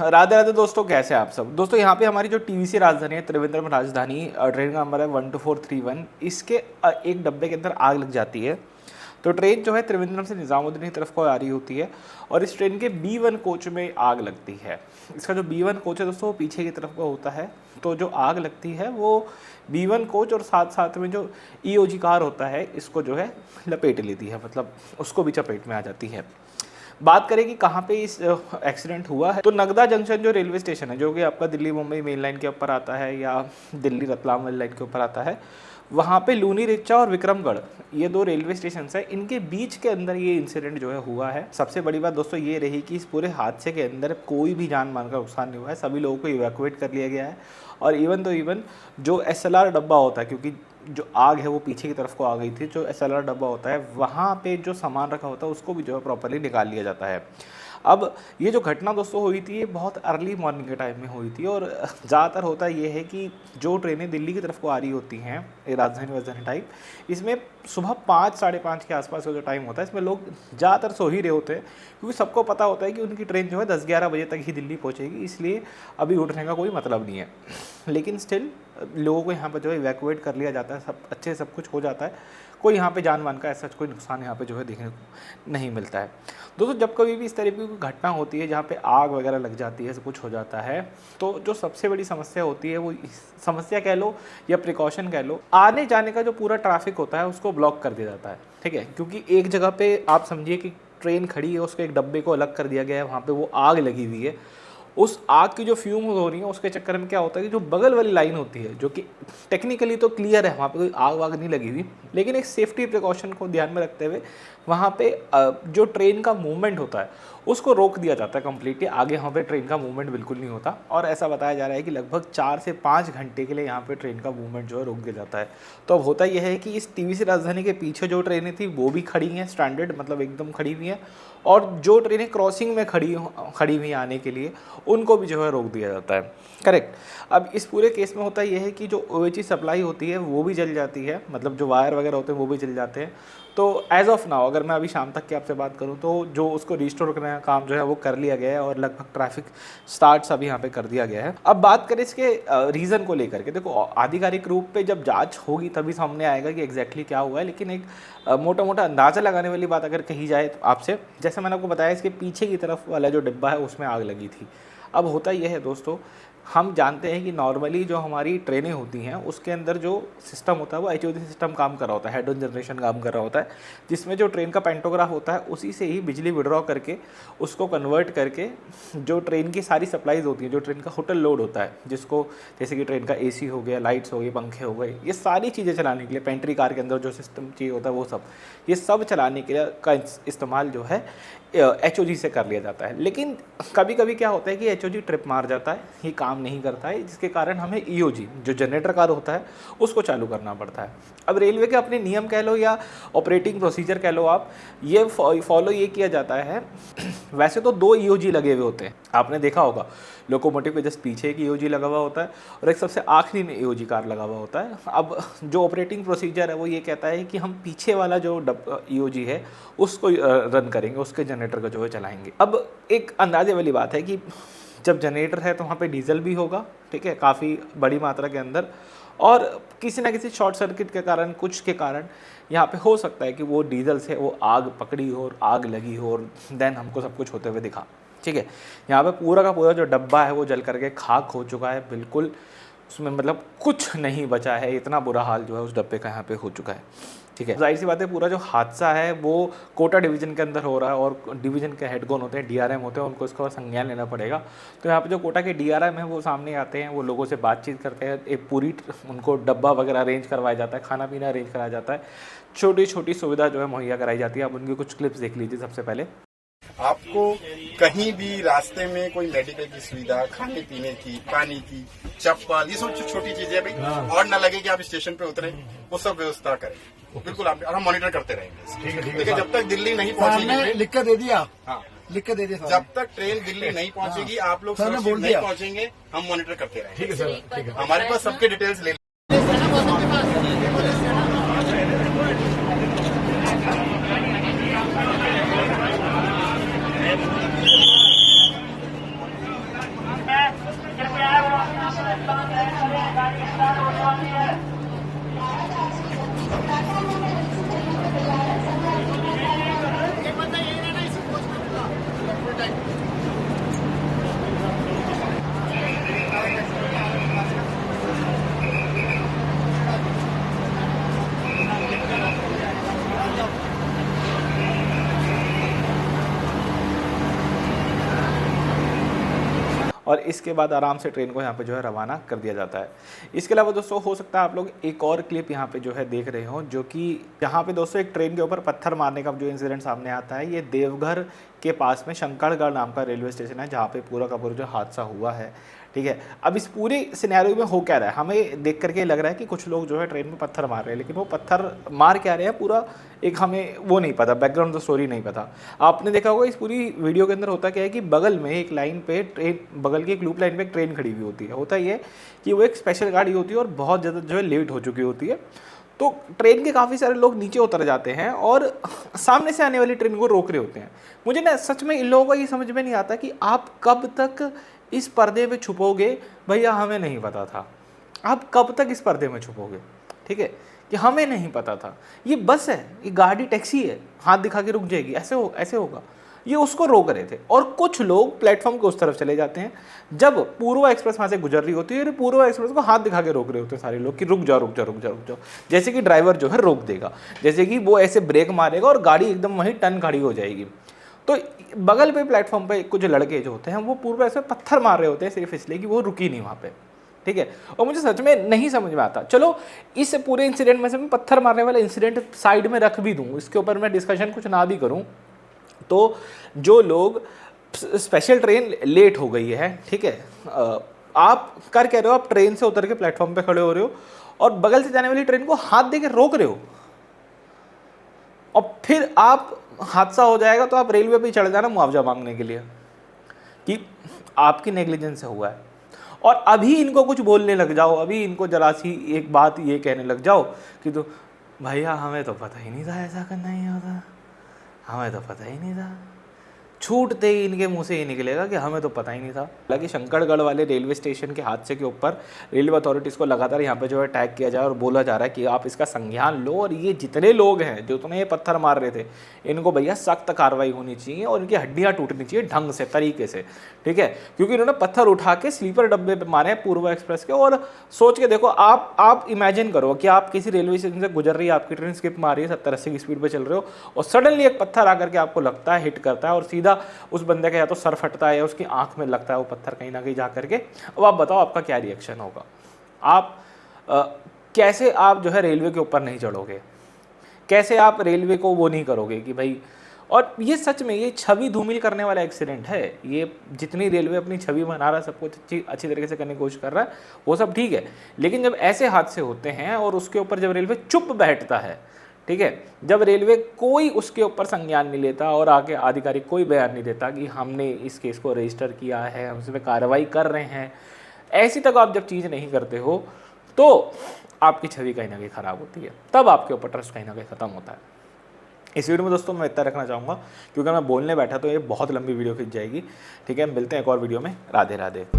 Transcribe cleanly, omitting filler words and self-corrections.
राधे राधे दोस्तों, कैसे हैं आप सब। दोस्तों यहाँ पे हमारी जो टीवीसी राजधानी है, त्रिवेंद्रम राजधानी, ट्रेन का नंबर है 12431। इसके एक डब्बे के अंदर आग लग जाती है। तो ट्रेन जो है त्रिवेंद्रम से निज़ामुद्दीन की तरफ को आ रही होती है और इस ट्रेन के B1 कोच में आग लगती है। इसका जो B1 कोच है दोस्तों वो पीछे की तरफ को होता है। तो जो आग लगती है वो B1 कोच और साथ साथ में जो EOG कार होता है इसको जो है लपेट लेती है, मतलब उसको भी चपेट में आ जाती है। बात करें कि कहाँ पे इस एक्सीडेंट हुआ है, तो नगदा जंक्शन जो रेलवे स्टेशन है, जो कि आपका दिल्ली मुंबई मेन लाइन के ऊपर आता है या दिल्ली रतलाम वाली लाइन के ऊपर आता है, वहाँ पे लूनी रिचा और विक्रमगढ़, ये दो रेलवे स्टेशन है, इनके बीच के अंदर ये इंसिडेंट जो है हुआ है। सबसे बड़ी बात दोस्तों ये रही कि इस पूरे हादसे के अंदर कोई भी जान माल का नुकसान नहीं हुआ है, सभी लोगों को इवैक्यूएट कर लिया गया है। और इवन जो SLR डब्बा होता है, क्योंकि जो आग है वो पीछे की तरफ को आ गई थी, जो SLR डब्बा होता है वहाँ पे जो सामान रखा होता है उसको भी जो है प्रॉपर्ली निकाल लिया जाता है। अब ये जो घटना दोस्तों हुई थी ये बहुत अर्ली मॉर्निंग के टाइम में हुई थी और ज़्यादातर होता ये है कि जो ट्रेनें दिल्ली की तरफ को आ रही होती हैं, ये राजधानी टाइप, इसमें सुबह 5 साढ़े 5 के आसपास का जो टाइम होता है इसमें लोग ज़्यादातर सो ही रहे होते हैं, क्योंकि सबको पता होता है कि उनकी ट्रेन जो है 10-11 बजे तक ही दिल्ली पहुँचेगी, इसलिए अभी उठने का कोई मतलब नहीं है। लेकिन स्टिल लोगों को यहाँ पर जो है इवैक्यूएट कर लिया जाता है, सब अच्छे सब कुछ हो जाता है, कोई यहाँ पे जान मान का ऐसा कोई नुकसान यहाँ पे जो है देखने को नहीं मिलता है। दोस्तों जब कभी भी इस तरह की कोई घटना होती है जहाँ पे आग वगैरह लग जाती है, सब कुछ हो जाता है, तो जो सबसे बड़ी समस्या होती है वो समस्या कह लो या प्रिकॉशन कह लो, आने जाने का जो पूरा ट्रैफिक होता है उसको ब्लॉक कर दिया जाता है। ठीक है, क्योंकि एक जगह पे आप समझिए कि ट्रेन खड़ी है, उसके एक डब्बे को अलग कर दिया गया है, वहाँ पर वो आग लगी हुई है। उस आग की जो फ्यूम हो रही है उसके चक्कर में क्या होता है कि जो बगल वाली लाइन होती है, जो कि टेक्निकली तो क्लियर है, वहाँ पे कोई आग वाग नहीं लगी हुई, लेकिन एक सेफ्टी प्रिकॉशन को ध्यान में रखते हुए वहाँ पे जो ट्रेन का मूवमेंट होता है उसको रोक दिया जाता है कम्प्लीटली। आगे वहाँ पे ट्रेन का मूवमेंट बिल्कुल नहीं होता और ऐसा बताया जा रहा है कि लगभग 4 से 5 घंटे के लिए यहाँ पे ट्रेन का मूवमेंट जो है रोक दिया जाता है। तो अब होता यह है कि इस टीवीसी राजधानी के पीछे जो ट्रेनें थी वो भी खड़ी हैं, स्टैंडर्ड मतलब एकदम खड़ी हुई हैं, और जो ट्रेनें क्रॉसिंग में खड़ी हुई आने के लिए उनको भी जो है रोक दिया जाता है। करेक्ट। अब इस पूरे केस में होता यह है कि जो OHE सप्लाई होती है वो भी जल जाती है, मतलब जो वायर वगैरह होते हैं वो भी जल जाते हैं। तो एज़ ऑफ नाउ अगर मैं अभी शाम तक की आपसे बात करूं तो जो उसको रिस्टोर करने का काम जो है वो कर लिया गया है और लगभग ट्रैफिक स्टार्ट्स अभी यहाँ पे कर दिया गया है। अब बात करें इसके रीज़न को लेकर के, देखो आधिकारिक रूप पे जब जांच होगी तभी सामने आएगा कि एग्जैक्टली क्या हुआ है, लेकिन एक मोटा मोटा अंदाज़ा लगाने वाली बात अगर कही जाए तो आपसे, जैसे मैंने आपको बताया इसके पीछे की तरफ वाला जो डिब्बा है उसमें आग लगी थी। अब होता यह है दोस्तों, हम जानते हैं कि नॉर्मली जो हमारी ट्रेनें होती हैं उसके अंदर जो सिस्टम होता है वो HOD सिस्टम काम कर रहा होता है, हेड ऑन जनरेशन काम कर रहा होता है, जिसमें जो ट्रेन का पेंटोग्राफ होता है उसी से ही बिजली विड्रॉ करके उसको कन्वर्ट करके जो ट्रेन की सारी सप्लाईज होती हैं, जो ट्रेन का होटल लोड होता है, जिसको जैसे कि ट्रेन का AC हो गया, लाइट्स हो गई, पंखे हो गए, ये सारी चीज़ें चलाने के लिए पेंट्री कार के अंदर जो सिस्टम चाहिए होता है वो सब, ये सब चलाने के लिए का इस्तेमाल जो है HOD से कर लिया जाता है। लेकिन कभी कभी क्या होता है कि HOD ट्रिप मार जाता है, ये काम नहीं करता है, जिसके कारण हमें EOG जो जनरेटर कार होता है उसको चालू करना पड़ता है। अब रेलवे के अपने नियम कह लो या ऑपरेटिंग प्रोसीजर कह लो आप, ये फॉलो ये किया जाता है वैसे तो 2 EOG लगे हुए होते हैं, आपने देखा होगा लोकोमोटिव के जस्ट पीछे एक EOG लगा हुआ होता है और एक सबसे आखिरी में EOG कार लगा हुआ होता है। अब जो ऑपरेटिंग प्रोसीजर है वो ये कहता है कि हम पीछे वाला जो EOG है उसको रन करेंगे, उसके जनरेटर को जो है चलाएंगे। अब एक अंदाजे वाली बात है कि जब जनरेटर है तो वहाँ पे डीजल भी होगा, ठीक है, काफ़ी बड़ी मात्रा के अंदर, और किसी ना किसी शॉर्ट सर्किट के कारण, कुछ के कारण यहाँ पे हो सकता है कि वो डीजल से वो आग पकड़ी हो और आग लगी हो और देन हमको सब कुछ होते हुए दिखा। ठीक है, यहाँ पे पूरा का पूरा जो डब्बा है वो जल करके खाक हो चुका है, बिल्कुल उसमें मतलब कुछ नहीं बचा है, इतना बुरा हाल जो है उस डब्बे का यहाँ पे हो चुका है। ठीक है, जाहिर सी बात है पूरा जो हादसा है वो कोटा डिवीज़न के अंदर हो रहा है और डिवीज़न के हेड कौन होते हैं, DRM होते हैं, उनको इसका संज्ञान लेना पड़ेगा। तो यहाँ पे जो कोटा के DRM है वो सामने आते हैं, वो लोगों से बातचीत करते हैं, एक पूरी उनको डब्बा वगैरह अरेंज करवाया जाता है, खाना पीना अरेंज कराया जाता है, छोटी छोटी सुविधा जो है मुहैया कराई जाती है। आप उनकी कुछ क्लिप्स देख लीजिए। सबसे पहले आपको कहीं भी रास्ते में कोई मेडिकल की सुविधा, खाने पीने की, पानी की, चप्पल, ये सब छोटी चीजें भाई, और न लगे कि आप स्टेशन पे उतरे, वो सब व्यवस्था करें। बिल्कुल, हम मॉनिटर करते रहेंगे। ठीक है, जब तक दिल्ली नहीं पहुंचेगी, लिख कर दे दिया। हाँ, लिख कर दे दिया। जब तक ट्रेन दिल्ली नहीं पहुंचेगी, आप लोग सुरक्षित नहीं पहुंचेंगे, हम मॉनिटर करते रहेंगे। ठीक है सर, ठीक है। हमारे पास सबके डिटेल्स ले और इसके बाद आराम से ट्रेन को यहाँ पे जो है रवाना कर दिया जाता है। इसके अलावा दोस्तों हो सकता है आप लोग एक और क्लिप यहाँ पे जो है देख रहे हो, जो कि यहाँ पे दोस्तों एक ट्रेन के ऊपर पत्थर मारने का जो इंसिडेंट सामने आता है, ये देवघर के पास में शंकरगढ़ नाम का रेलवे स्टेशन है जहाँ पे पूरा का पूरा जो हादसा हुआ है। ठीक है, अब इस पूरे सिनेरियो में हो क्या रहा है, हमें देख करके लग रहा है कि कुछ लोग जो है ट्रेन में पत्थर मार रहे हैं, लेकिन वो पत्थर मार क्या रहे हैं पूरा एक हमें वो नहीं पता, बैकग्राउंड तो स्टोरी नहीं पता। आपने देखा होगा इस पूरी वीडियो के अंदर होता क्या है कि बगल में एक लाइन पे ट्रेन, बगल की एक लूप लाइन पे एक ट्रेन खड़ी हुई होती है। होता ये कि वो एक स्पेशल गाड़ी होती है और बहुत ज़्यादा जो है लेट हो चुकी होती है, तो ट्रेन के काफ़ी सारे लोग नीचे उतर जाते हैं और सामने से आने वाली ट्रेन को रोक रहे होते हैं। मुझे ना सच में इन लोगों को ये समझ में नहीं आता कि आप कब तक इस पर्दे में छुपोगे। भैया हमें नहीं पता था, आप कब तक इस पर्दे में छुपोगे? ठीक है, कि हमें नहीं पता था, ये बस है, ये गाड़ी टैक्सी है, हाथ दिखा के रुक जाएगी, ऐसे होगा। ये उसको रोक रहे थे और कुछ लोग प्लेटफॉर्म के उस तरफ चले जाते हैं। जब पूर्वा एक्सप्रेस वहाँ से गुजर रही होती है और पूर्वा एक्सप्रेस को हाथ दिखा के रोक रहे होते हैं सारे लोग कि रुक जाओ रुक जाओ रुक जाओ रुक जाओ, जैसे कि ड्राइवर जो है रोक देगा, जैसे कि वो ऐसे ब्रेक मारेगा और गाड़ी एकदम वहीं टन खड़ी हो जाएगी। तो बगल पे प्लेटफॉर्म पे कुछ लड़के जो होते हैं वो पूर्वा एक्सप्रेस पत्थर मार रहे होते हैं सिर्फ इसलिए कि वो रुकी नहीं वहाँ पे। ठीक है, और मुझे सच में नहीं समझ में आता। चलो इस पूरे इंसिडेंट में से मैं पत्थर मारने वाला इंसिडेंट साइड में रख भी दूँ, इसके ऊपर मैं डिस्कशन कुछ ना भी करूँ, तो जो लोग स्पेशल ट्रेन लेट हो गई है, ठीक है, आप कर कह रहे हो, आप ट्रेन से उतर के प्लेटफॉर्म पे खड़े हो रहे हो और बगल से जाने वाली ट्रेन को हाथ दे के रोक रहे हो, और फिर आप हादसा हो जाएगा तो आप रेलवे पे चढ़ जाना मुआवजा मांगने के लिए कि आपकी नेग्लिजेंस से हुआ है। और अभी इनको कुछ बोलने लग जाओ, अभी इनको जरा सी एक बात ये कहने लग जाओ कि तो भैया हमें तो पता ही नहीं था ऐसा करना ही होता, हमें तो पता ही नहीं था। छूटते ही इनके मुंह से ये निकलेगा कि हमें तो पता ही नहीं था। हालांकि शंकरगढ़ वाले रेलवे स्टेशन के हादसे के ऊपर रेलवे अथॉरिटीज़ को लगातार यहाँ पे जो है टैग किया जा रहा है और बोला जा रहा है कि आप इसका संज्ञान लो और ये जितने लोग हैं जो तुम्हें ये पत्थर मार रहे थे इनको भैया सख्त कार्रवाई होनी चाहिए और इनकी हड्डियाँ टूटनी चाहिए ढंग से, तरीके से। ठीक है, क्योंकि इन्होंने पत्थर उठा के स्लीपर डब्बे पे मारे हैं पूर्वा एक्सप्रेस के। और सोच के देखो, आप इमेजिन करो कि आप किसी रेलवे स्टेशन से गुजर रही है, आपकी ट्रेन स्किप मार रही है, 70-80 की स्पीड पे चल रहे हो और सडनली एक पत्थर आकर के आपको लगता है, हिट करता है और सीधा उस बंदे का या तो सर फटता है या उसकी आंख में लगता है वो पत्थर कहीं ना कहीं जा करके। अब आप बताओ आपका क्या रिएक्शन होगा? आप कैसे आप जो है रेलवे के ऊपर नहीं चढ़ोगे? कैसे आप रेलवे को वो नहीं करोगे कि भाई। और ये सच में ये छवि धूमिल करने वाला एक्सीडेंट है। ये जितनी रेलवे अपनी छवि बना रहा है, सब कुछ अच्छी तरीके से करने की कोशिश कर रहा है, वो सब ठीक है, लेकिन जब ऐसे हादसे होते हैं और उसके ऊपर जब रेलवे चुप बैठता है, ठीक है, जब रेलवे कोई उसके ऊपर संज्ञान नहीं लेता और आगे आधिकारिक कोई बयान नहीं देता कि हमने इस केस को रजिस्टर किया है, हम इस पर कार्रवाई कर रहे हैं, ऐसी तक आप जब चीज़ नहीं करते हो तो आपकी छवि कहीं ना कहीं ख़राब होती है, तब आपके ऊपर ट्रस्ट कहीं ना कहीं ख़त्म होता है। इस वीडियो में दोस्तों मैं इतना रखना चाहूँगा क्योंकि मैं बोलने बैठा तो ये बहुत लंबी वीडियो खिंच जाएगी। ठीक है, मिलते हैं एक और वीडियो में। राधे राधे।